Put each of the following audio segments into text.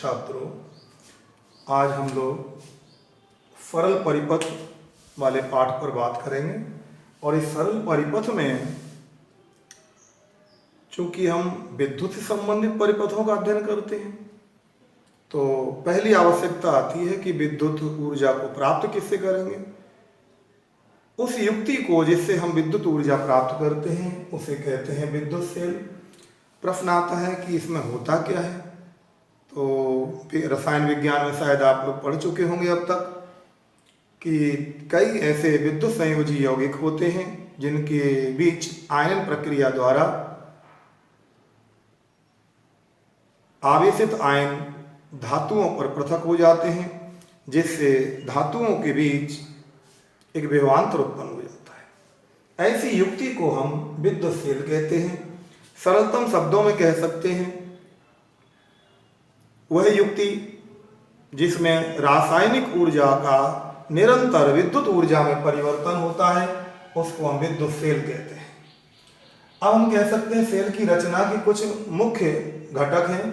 छात्रों, आज हम लोग सरल परिपथ वाले पाठ पर बात करेंगे। और इस सरल परिपथ में चूंकि हम विद्युत से संबंधित परिपथों का अध्ययन करते हैं, तो पहली आवश्यकता आती है कि विद्युत ऊर्जा को प्राप्त किससे करेंगे। उस युक्ति को जिससे हम विद्युत ऊर्जा प्राप्त करते हैं उसे कहते हैं विद्युत सेल। प्रश्न आता है कि इसमें होता क्या है। तो रसायन विज्ञान में शायद आप लोग पढ़ चुके होंगे अब तक कि कई ऐसे विद्युत संयोजी यौगिक होते हैं जिनके बीच आयन प्रक्रिया द्वारा आवेशित आयन धातुओं पर पृथक हो जाते हैं, जिससे धातुओं के बीच एक विभवांतर उत्पन्न हो जाता है। ऐसी युक्ति को हम विद्युत सेल कहते हैं। सरलतम शब्दों में कह सकते हैं वह युक्ति जिसमें रासायनिक ऊर्जा का निरंतर विद्युत ऊर्जा में परिवर्तन होता है उसको हम विद्युत सेल कहते हैं। अब हम कह सकते हैं सेल की रचना की कुछ मुख्य घटक हैं।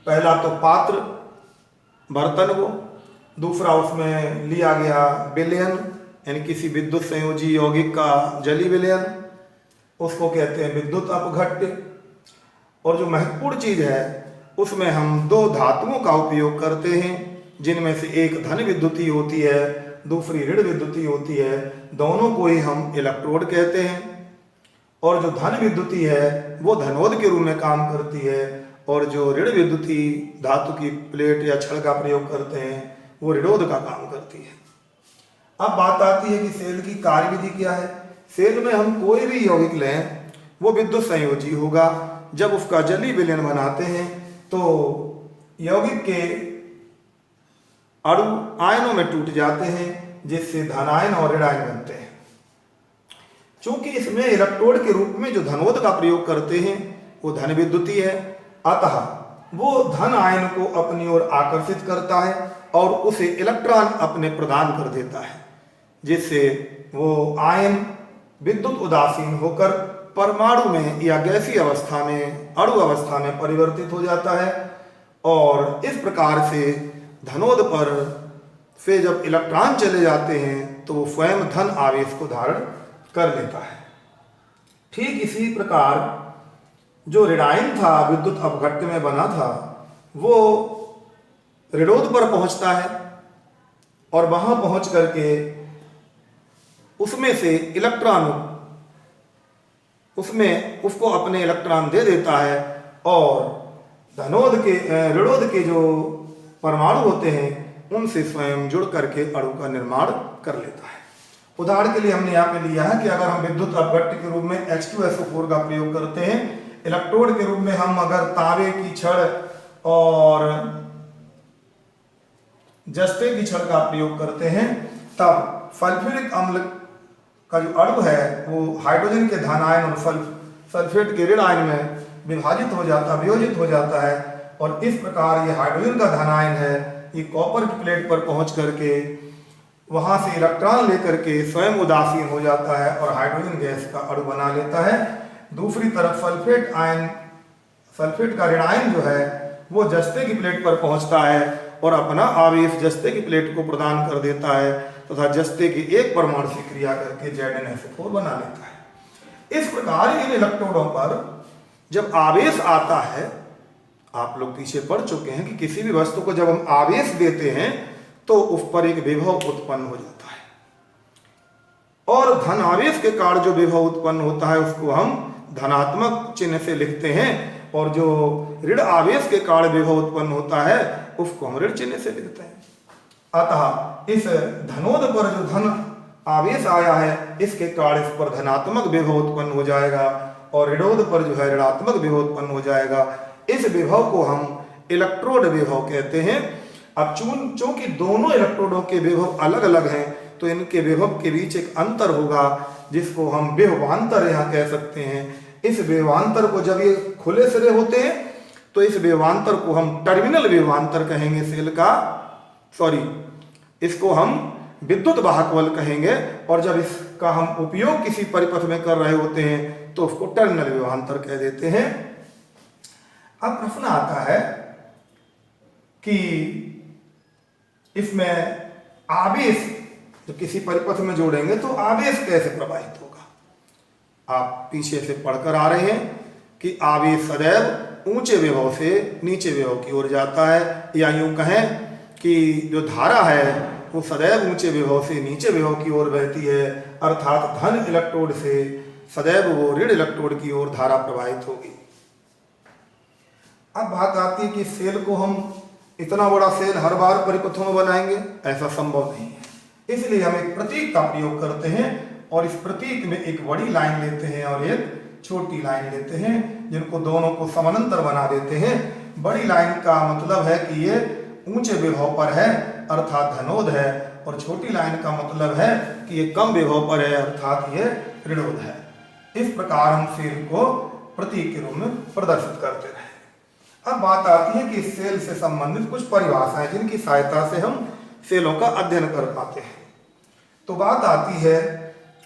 पहला तो पात्र, बर्तन वो। दूसरा उसमें लिया गया विलयन, यानी किसी विद्युत संयोजी यौगिक का जलीय विलयन, उसको कहते हैं विद्युत अपघट्य। और जो महत्वपूर्ण चीज है उसमें हम दो धातुओं का उपयोग करते हैं, जिनमें से एक धन विद्युती होती है, दूसरी ऋण विद्युती होती है। दोनों को ही हम इलेक्ट्रोड कहते हैं। और जो धन विद्युती है वो धनोद के रूप में काम करती है, और जो ऋण विद्युती धातु की प्लेट या छड़ का प्रयोग करते हैं वो ऋणोद का काम करती है। अब बात आती है कि सेल की कार्यविधि क्या है। सेल में हम कोई भी यौगिक लें वो विद्युत संयोजी होगा। जब उसका जलीय विलयन बनाते हैं तो यौगिक के अणु आयनों में टूट जाते हैं, जिससे धनायन और ऋणायन बनते हैं। चूंकि इसमें इलेक्ट्रोड के रूप में जो धनोद का प्रयोग करते हैं वो धन विद्युती है, अतः वो धन आयन को अपनी ओर आकर्षित करता है और उसे इलेक्ट्रॉन अपने प्रदान कर देता है, जिससे वो आयन विद्युत उदासीन होकर परमाणु में या गैसीय अवस्था में, अणु अवस्था में परिवर्तित हो जाता है। और इस प्रकार से धनोद पर से जब इलेक्ट्रॉन चले जाते हैं तो वो स्वयं धन आवेश को धारण कर लेता है। ठीक इसी प्रकार जो ऋणायन था विद्युत अपघट्य में बना था वो ऋणोद पर पहुंचता है और वहां पहुंच करके उसमें से इलेक्ट्रॉन उसमें उसको अपने इलेक्ट्रॉन दे देता है, और धनोद के ऋणोद के जो परमाणु होते हैं उनसे स्वयं जुड़ करके अणु का निर्माण कर लेता है। उदाहरण के लिए हमने यहाँ पे लिया है कि अगर हम विद्युत अपघट्य के रूप में H2SO4 का प्रयोग करते हैं, इलेक्ट्रोड के रूप में हम अगर तांबे की छड़ और जस्ते की छड़ का प्रयोग करते हैं, तब सल्फ्यूरिक अम्ल का जो अणु है वो हाइड्रोजन के धन आयन और सल्फेट के ऋण आयन में विभाजित हो जाता, वियोजित हो जाता है। और इस प्रकार ये हाइड्रोजन का धन आयन है, ये कॉपर की प्लेट पर पहुंच करके वहां से इलेक्ट्रॉन लेकर के स्वयं उदासीन हो जाता है और हाइड्रोजन गैस का अणु बना लेता है। दूसरी तरफ सल्फेट का ऋण आयन जो है वो जस्ते की प्लेट पर पहुंचता है और अपना आवेश जस्ते की प्लेट को प्रदान कर देता है तथा जस्ते के एक परमाणु से क्रिया करके ZnSO4 बना लेता है। इस प्रकार इन इलेक्ट्रोडों पर जब आवेश आता है, आप लोग पीछे पढ़ चुके हैं कि किसी भी वस्तु को जब हम आवेश देते हैं तो उस पर एक विभव उत्पन्न हो जाता है, और धन आवेश के कारण जो विभव उत्पन्न होता है उसको हम धनात्मक चिन्ह से लिखते हैं, और जो ऋण आवेश के कारण विभव उत्पन्न होता है उसको हम ऋण चिन्ह से लिखते हैं। अतः इस धनोद पर जो धन आवेश आया है इसके कारण इस पर धनात्मक विभव उत्पन्न हो जाएगा, और ऋणोद पर जो है ऋणात्मक विभव उत्पन्न हो जाएगा। इस विभव को हम इलेक्ट्रोड विभव कहते हैं। अब चूंकि दोनों इलेक्ट्रोडों के विभव अलग अलग हैं तो इनके विभव के बीच एक अंतर होगा जिसको हम विभवांतर यहाँ कह सकते हैं। इस विभवांतर को जब ये खुले सिरे होते हैं तो इस विभवांतर को हम टर्मिनल विभवांतर कहेंगे सेल का, इसको हम विद्युत वाहक बल कहेंगे, और जब इसका हम उपयोग किसी परिपथ में कर रहे होते हैं तो उसको टर्मिनल विभवांतर कह देते हैं। अब प्रश्न आता है कि इसमें आवेश जो किसी परिपथ में जोड़ेंगे तो आवेश कैसे प्रवाहित होगा। आप पीछे से पढ़कर आ रहे हैं कि आवेश सदैव ऊंचे विभव से नीचे विभव की ओर जाता है, या यूं कहें कि जो धारा है वो सदैव ऊंचे विभव से नीचे विभव की ओर बहती है, अर्थात धन इलेक्ट्रोड से सदैव वो ऋण इलेक्ट्रोड की ओर धारा प्रवाहित होगी। अब बात आती है कि सेल को हम इतना बड़ा सेल हर बार परिपथों में बनाएंगे, ऐसा संभव नहीं है। इसलिए हम एक प्रतीक का प्रयोग करते हैं और इस प्रतीक में एक बड़ी लाइन लेते हैं और एक छोटी लाइन लेते हैं, जिनको दोनों को समानांतर बना देते हैं। बड़ी लाइन का मतलब है कि ये ऊंचे विभव पर है अर्थात धनोद है, और छोटी लाइन का मतलब है कि ये कम विभव पर है अर्थात ये ऋणोद है। इस प्रकार हम सेल को प्रतीक के रूप में प्रदर्शित करते रहे। अब बात आती है कि सेल से संबंधित कुछ परिभाषाएं जिनकी सहायता से हम सेलों का अध्ययन कर पाते हैं। तो बात आती है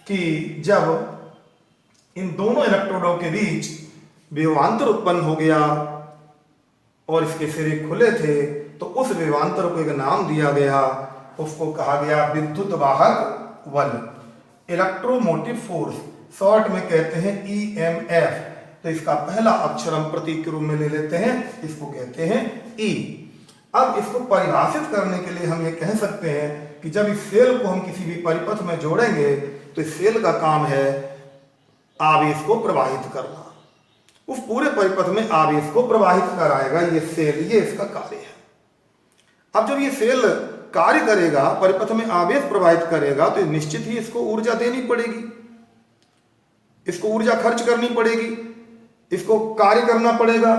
कि जब इन दोनों इलेक्ट्रोडों के बीच विभवांतर उत्पन्न हो गया और इसके सिरे खुले थे, तो उस विभवांतर को एक नाम दिया गया, उसको कहा गया विद्युत वाहक बल, इलेक्ट्रोमोटिव फोर्स, शॉर्ट में कहते हैं EMF। तो इसका पहला अक्षर हम प्रतीक के रूप में ले लेते हैं, इसको कहते हैं E। अब इसको परिभाषित करने के लिए हम ये कह सकते हैं कि जब इस सेल को हम किसी भी परिपथ में जोड़ेंगे तो इस सेल का काम है आवेश को प्रवाहित करना। उस पूरे परिपथ में आवेश को प्रवाहित कराएगा ये सेल, ये इसका कार्य है। अब जब ये सेल कार्य करेगा, परिपथ में आवेश प्रवाहित करेगा, तो निश्चित ही इसको ऊर्जा देनी पड़ेगी, इसको ऊर्जा खर्च करनी पड़ेगी, इसको कार्य करना पड़ेगा।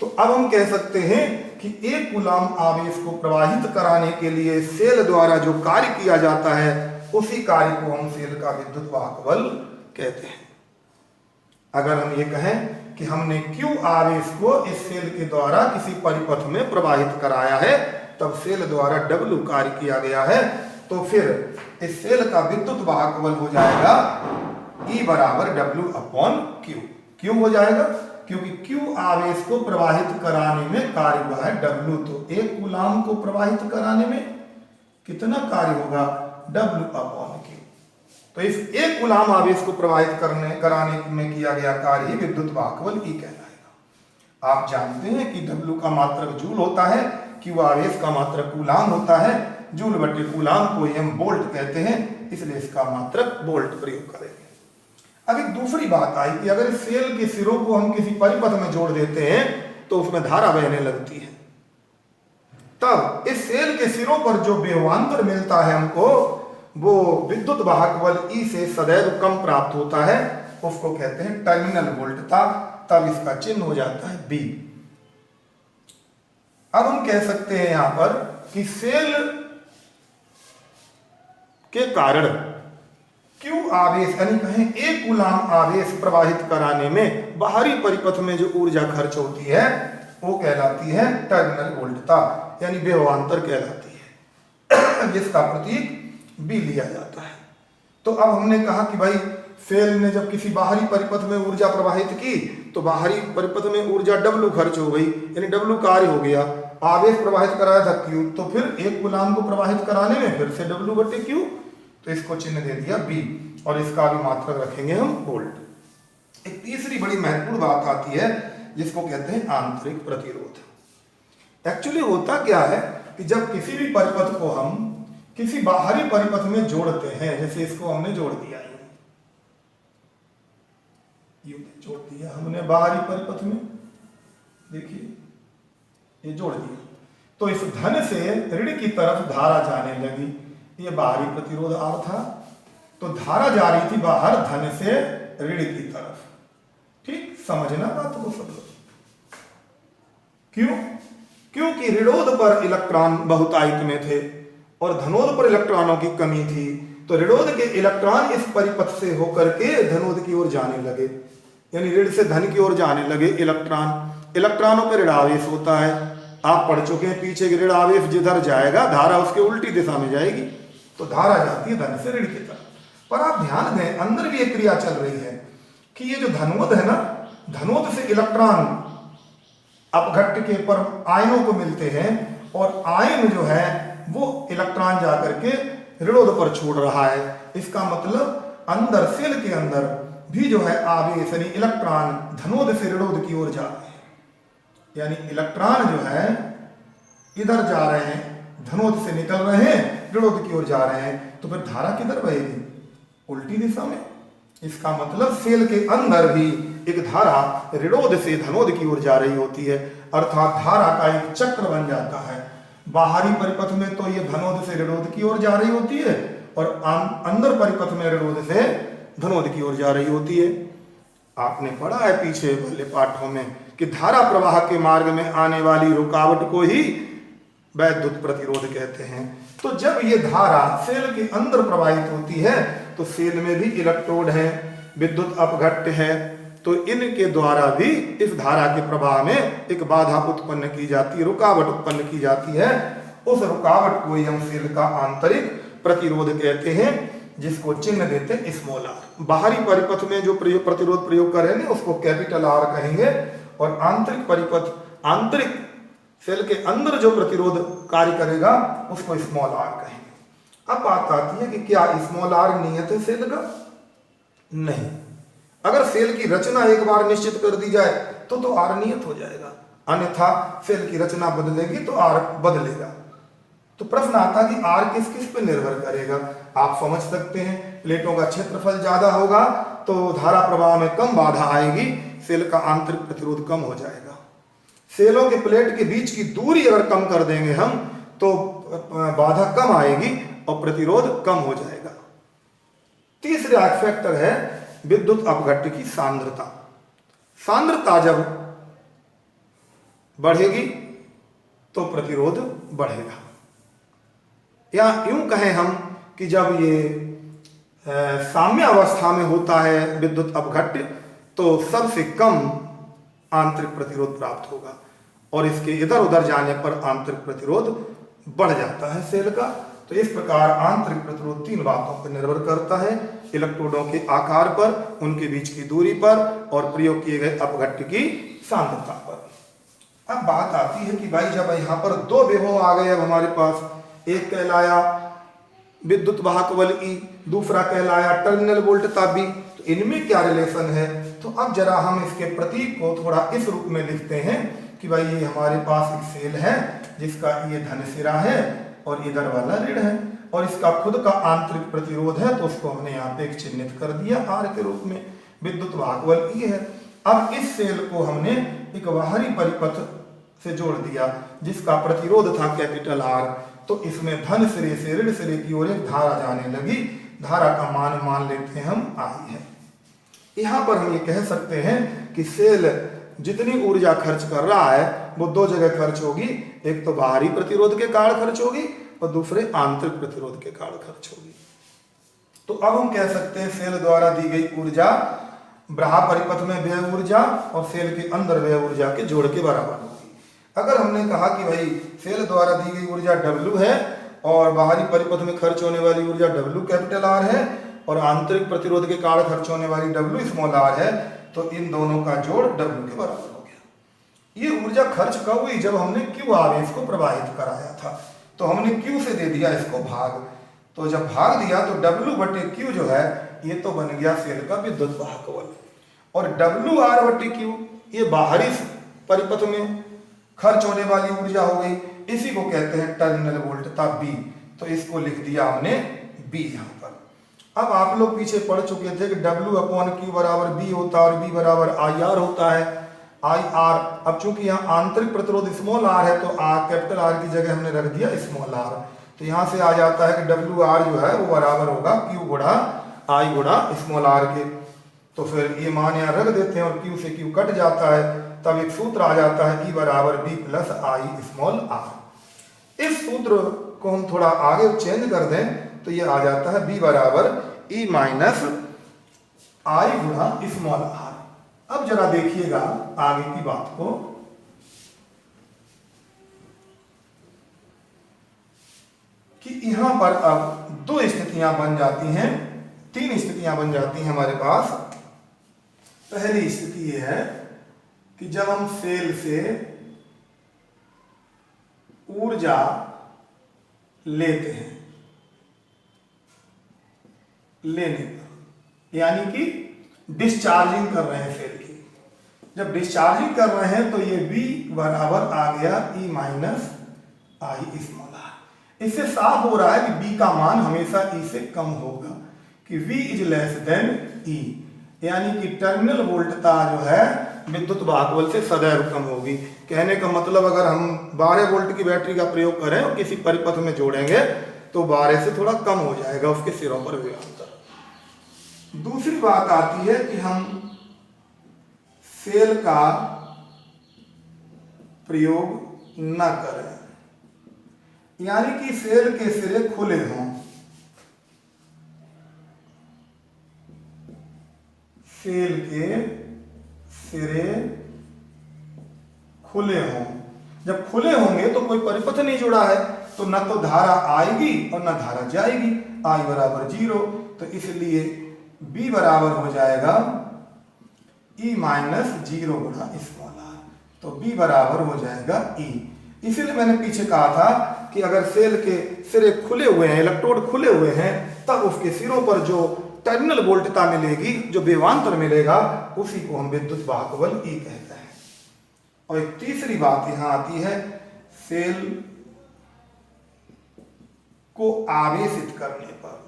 तो अब हम कह सकते हैं कि 1 कूलाम आवेश को प्रवाहित कराने के लिए सेल द्वारा जो कार्य किया जाता है उसी कार्य को हम सेल का विद्युत वाहक बल कहते हैं। अगर हम ये कहें कि हमने Q आवेश को इस सेल के द्वारा किसी परिपथ में प्रवाहित कराया है, तब सेल द्वारा W कार्य किया गया है, तो फिर इस सेल का विद्युत वाहक बल हो जाएगा E बराबर W/Q। क्यों हो जाएगा? क्योंकि Q आवेश को प्रवाहित कराने में कार्य हुआ है W, तो 1 कूलाम को प्रवाहित कराने में कितना कार्य होगा? W/Q। तो इस 1 कूलाम आवेश को प्रवाहित कराने में किया गया कार्य विद्युत वाहक बल E कहलाएगा। आप जानते हैं कि W का मात्रक जूल होता है, Q आवेश का मात्रक कूलाम होता है, जूल बटे कूलाम को हम वोल्ट कहते हैं, इसलिए इसका मात्रक वोल्ट प्रयोग करेंगे। अब एक दूसरी बात आई कि अगर इस सेल के सिरों को हम किसी परिपथ में जोड़ देते हैं तो उसमें धारा बहने लगती है, तब इस सेल के सिरों पर जो विभवांतर मिलता है हमको, वो विद्युत वाहक बल E से सदैव कम प्राप्त होता है, उसको कहते हैं टर्मिनल वोल्टता। तब इसका चिन्ह हो जाता है B। अब हम कह सकते हैं यहां पर कि सेल के कारण Q आवेश यानी कहें 1 कूलाम आवेश प्रवाहित कराने में बाहरी परिपथ में जो ऊर्जा खर्च होती है वो कहलाती है टर्मिनल वोल्टता, यानी विभवांतर कहलाती है, जिसका प्रतीक B लिया जाता है। तो अब हमने कहा कि भाई सेल ने जब किसी बाहरी परिपथ में ऊर्जा प्रवाहित की तो बाहरी परिपथ में ऊर्जा W खर्च हो गई, यानी W कार्य हो गया। आवेश प्रवाहित कराया था Q, तो फिर 1 कूलाम को प्रवाहित कराने में फिर से W/Q, तो इसको चिन्ह दे दिया B, और इसका भी मात्रक रखेंगे हम वोल्ट। एक तीसरी बड़ी महत्वपूर्ण बात आती है जिसको कहते हैं आंतरिक प्रतिरोध। एक्चुअली होता क्या है कि जब किसी भी परिपथ को हम किसी बाहरी परिपथ में जोड़ते हैं, जैसे इसको हमने जोड़ दिया, यूं जोड़ दिया हमने बाहरी परिपथ में, देखिए ये जोड़ दिया, तो इस धन से ऋण की तरफ धारा जाने लगी, ये बाहरी प्रतिरोध R था, तो धारा जा रही थी बाहर धन से ऋण की तरफ। ठीक, समझना बात को सब लोग। क्यों? क्योंकि ऋणोद पर इलेक्ट्रॉन बहुतायित में थे और धनोद पर इलेक्ट्रॉनों की कमी थी, तो ऋणोद के इलेक्ट्रॉन इस परिपथ से होकर के धनोद की ओर जाने लगे, यानी ऋण से धन की ओर जाने लगे इलेक्ट्रॉन। इलेक्ट्रॉनों पर ऋणावेश होता है, आप पढ़ चुके हैं पीछे कि ऋण आवेश जिधर जाएगा धारा उसके उल्टी दिशा में जाएगी, तो धारा जाती है धन से ऋण की तरफ। पर आप ध्यान दें, अंदर भी एक क्रिया चल रही है कि ये जो धनोद है ना, धनोद से इलेक्ट्रॉन अपघट्ट के पर आयनों को मिलते हैं और आयन जो है वो इलेक्ट्रॉन जाकर के ऋणोद पर छोड़ रहा है। इसका मतलब अंदर सेल के अंदर भी जो है आवेश यानी इलेक्ट्रॉन धनोद से ऋणोद की ओर जा रहे हैं, यानी इलेक्ट्रॉन जो है इधर जा रहे हैं, धनोद से निकल रहे हैं, ऋणोद की ओर जा रहे हैं। तो फिर धारा किधर बहेगी? उल्टी दिशा में। इसका मतलब सेल के अंदर भी एक धारा ऋणोद से धनोद की ओर जा रही होती है, अर्थात धारा का एक चक्र बन जाता है। बाहरी परिपथ में तो ये धनोद से ऋणोद की ओर जा रही होती है और अंदर परिपथ में ऋणोद से धनोद की ओर जा रही होती है। आपने पढ़ा है पीछे वाले पाठों में कि धारा प्रवाह के मार्ग में आने वाली रुकावट को ही वैद्युत प्रतिरोध कहते हैं। तो जब ये धारा सेल के अंदर प्रवाहित होती है तो सेल में भी इलेक्ट्रोड है, विद्युत अपघट्य है, तो इनके द्वारा भी इस धारा के प्रवाह में एक बाधा उत्पन्न की जाती है, रुकावट उत्पन्न की जाती है। उस रुकावट को हम सेल का आंतरिक प्रतिरोध कहते हैं, जिसको चिन्ह देते हैं स्मॉल आर। बाहरी परिपथ में जो प्रतिरोध प्रयोग करेंगे उसको कैपिटल आर कहेंगे, और आंतरिक परिपथ, आंतरिक सेल के अंदर जो प्रतिरोध कार्य करेगा उसको स्मॉल आर कहेंगे। अब बात आती है कि क्या स्मॉल आर नियत है सेल का? नहीं। अगर सेल की रचना एक बार निश्चित कर दी जाए तो आर नियत हो जाएगा, अन्यथा सेल की रचना बदलेगी तो आर बदलेगा। तो प्रश्न आता है कि आर किस किस पे निर्भर करेगा? आप समझ सकते हैं, प्लेटों का क्षेत्रफल ज्यादा होगा तो धारा प्रवाह में कम बाधा आएगी, सेल का आंतरिक प्रतिरोध कम हो जाएगा। सेलों के प्लेट के बीच की दूरी अगर कम कर देंगे हम तो बाधा कम आएगी और प्रतिरोध कम हो जाएगा। तीसरा फैक्टर है विद्युत अपघट्य की सांद्रता। सांद्रता जब बढ़ेगी तो प्रतिरोध बढ़ेगा, या यूं कहें हम कि जब ये साम्य अवस्था में होता है विद्युत अपघट्य तो सबसे कम आंतरिक प्रतिरोध प्राप्त होगा, और इसके इधर उधर जाने पर आंतरिक प्रतिरोध बढ़ जाता है सेल का। तो इस प्रकार आंतरिक प्रतिरोध तीन बातों पर निर्भर करता है: इलेक्ट्रोडों के आकार पर, उनके बीच की दूरी पर, और प्रयोग किए गए अपघट्य की सांद्रता पर। अब बात आती है कि भाई जब यहाँ पर दो विभव आ गए अब हमारे पास, एक कहलाया विद्युत वाहक बल E, दूसरा कहलाया टर्मिनल वोल्टता B, तो इनमें क्या रिलेशन है? तो अब जरा हम इसके प्रतीक को थोड़ा इस रूप में लिखते हैं कि भाई ये हमारे पास एक सेल है जिसका ये धन सिरा है और इधर वाला ऋण है, और इसका खुद का आंतरिक प्रतिरोध है, तो उसको हमने यहाँ पे एक चिन्हित कर दिया आर के रूप में, विद्युत वाहक बल E है। अब इस सेल को हमने एक बाहरी परिपथ से जोड़ दिया जिसका प्रतिरोध था कैपिटल आर, तो इसमें धन सिरे से ऋण सिरे की ओर एक धारा जाने लगी। धारा का मान लेते हैं हम आई है। यहाँ पर हम ये कह सकते हैं कि सेल जितनी ऊर्जा खर्च कर रहा है वो दो जगह खर्च होगी, एक तो बाहरी प्रतिरोध के कारण खर्च होगी और दूसरे आंतरिक प्रतिरोध के कारण खर्च होगी। तो अब हम कह सकते हैं सेल द्वारा दी गई ऊर्जा बाह्य परिपथ में व्यय ऊर्जा और सेल के अंदर व्यय ऊर्जा के जोड़ के बराबर होगी। अगर हमने कहा कि भाई सेल द्वारा दी गई ऊर्जा W है और बाहरी परिपथ में खर्च होने वाली ऊर्जा W कैपिटल R है और आंतरिक प्रतिरोध के कारण खर्च होने वाली W स्मॉल r है, तो इन दोनों का जोड़ W के बराबर हो गया। ये ऊर्जा खर्च कब हुई? जब हमने Q आवेश को प्रवाहित कराया था, तो हमने Q से दे दिया इसको भाग, तो जब भाग दिया तो W बटे Q जो है ये तो बन गया सेल का विद्युत वाहक बल, और WR बटे Q ये बाहरी परिपथ में खर्च होने वाली ऊर्जा हो गई, इसी को कहते हैं टर्मिनल वोल्टता B, तो इसको लिख दिया हमने B यहाँ पर। अब आप लोग पीछे पढ़ चुके थे कि W/Q बराबर B होता है और B बराबर IR होता है, IR। अब चूंकि यहाँ आंतरिक प्रतिरोध स्मॉल r है तो कैपिटल R की जगह हमने रख दिया स्मॉल r, तो यहाँ से आ जाता है कि WR जो है वो बराबर होगा Q गुणा I गुणा स्मॉल r के। तो फिर ये मान यहाँ रख देते हैं और Q से Q कट जाता है, तब एक सूत्र आ जाता है E बराबर B plus I small r। इस सूत्र को हम थोड़ा आगे चेंज कर दें तो ये आ जाता है B बराबर E माइनस I गुणा स्मॉल r। अब जरा देखिएगा आगे की बात को, कि यहां पर अब दो स्थितियां बन जाती हैं, तीन स्थितियां बन जाती हैं हमारे पास। पहली स्थिति यह है कि जब हम सेल से ऊर्जा लेते हैं लेने पर, यानी कि डिस्चार्जिंग कर रहे हैं सेल की। जब डिस्चार्जिंग कर रहे हैं तो ये V बराबर आ गया E minus I small r. इससे साफ हो रहा है कि B का मान हमेशा E से कम होगा, कि V is less than E, यानी कि टर्मिनल वोल्टता जो है विद्युत वाहक बल से सदैव कम होगी। कहने का मतलब अगर हम 12 वोल्ट की बैटरी का प्रयोग करें और किसी परिपथ में जोड़ेंगे तो 12 से थोड़ा कम हो जाएगा उसके सिरों पर विभवांतर। दूसरी बात आती है कि हम सेल का प्रयोग न करें, यानी कि सेल के सिरे खुले हों। सेल के सिरे खुले हों। जब खुले होंगे तो कोई परिपथ नहीं जुड़ा है, तो न तो धारा आएगी और न धारा जाएगी, I बराबर 0। तो इसलिए B बराबर हो जाएगा E माइनस 0 गुणा स्मॉल आर। तो B बराबर हो जाएगा E। इसीलिए मैंने पीछे कहा था कि अगर सेल के सिरे खुले हुए हैं, इलेक्ट्रोड खुले हुए हैं, तब उसके सिरों पर जो टर्मिनल वोल्टता मिलेगी, जो विभवांतर मिलेगा, उसी को हम विद्युत वाहक बल E कहते हैं। और एक तीसरी बात यहां आती है, सेल को आवेशित करने पर,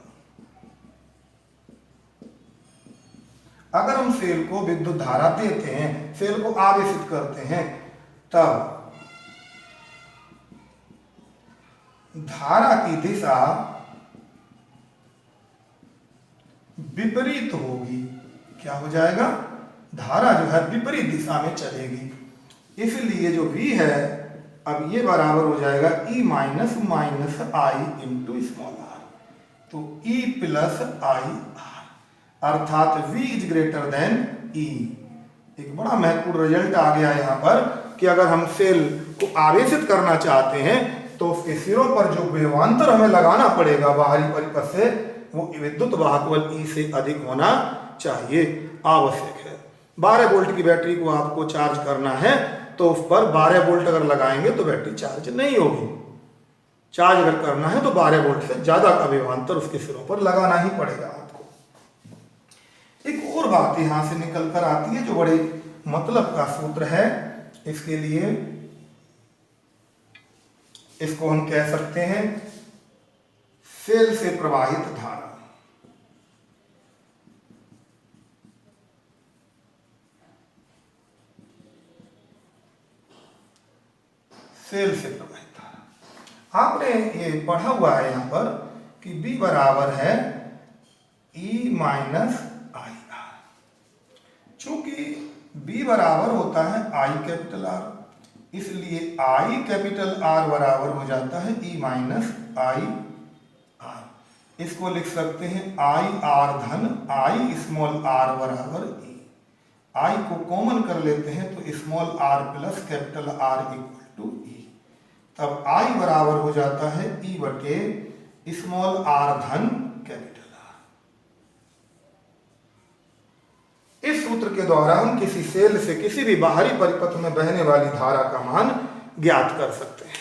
अगर हम सेल को विद्युत धारा देते हैं, सेल को आवेशित करते हैं, तब धारा की दिशा विपरीत होगी। क्या हो जाएगा? धारा जो है विपरीत दिशा में चलेगी। इसलिए जो V है अब ये बराबर हो जाएगा E minus minus I into small r. तो E प्लस आई आर, अर्थात V is greater than E। एक बड़ा महत्वपूर्ण रिजल्ट आ गया यहाँ पर कि अगर हम सेल को आवेशित करना चाहते हैं तो उसके सिरों पर जो विभवांतर हमें लगाना पड़ेगा बाहरी परिपथ से, वो विद्युत वाहक बल E से अधिक होना चाहिए, आवश्यक है। 12 वोल्ट की बैटरी को आपको चार्ज करना है तो उस पर 12 वोल्ट अगर लगाएंगे तो बैटरी चार्ज नहीं होगी। चार्ज अगर करना है तो 12 वोल्ट से ज्यादा का विभवांतर उसके सिरों पर लगाना ही पड़ेगा आपको। एक और बात यहां से निकल कर आती है जो बड़े मतलब का सूत्र है, इसके लिए इसको हम कह सकते हैं सेल से प्रवाहित धारा। सेल से प्रवाहित धारा आपने ये पढ़ा हुआ है यहां पर कि B बराबर है E माइनस आई आर। चूंकि B बराबर होता है I कैपिटल R, इसलिए I कैपिटल R बराबर हो जाता है E माइनस आई आर। इसको लिख सकते हैं I R धन I स्मॉल r बराबर E। I को कॉमन कर लेते हैं तो small r plus capital R equal to E। तब I बराबर हो जाता है E बटे स्मॉल r धन कैपिटल R। इस सूत्र के द्वारा हम किसी सेल से किसी भी बाहरी परिपथ में बहने वाली धारा का मान ज्ञात कर सकते हैं।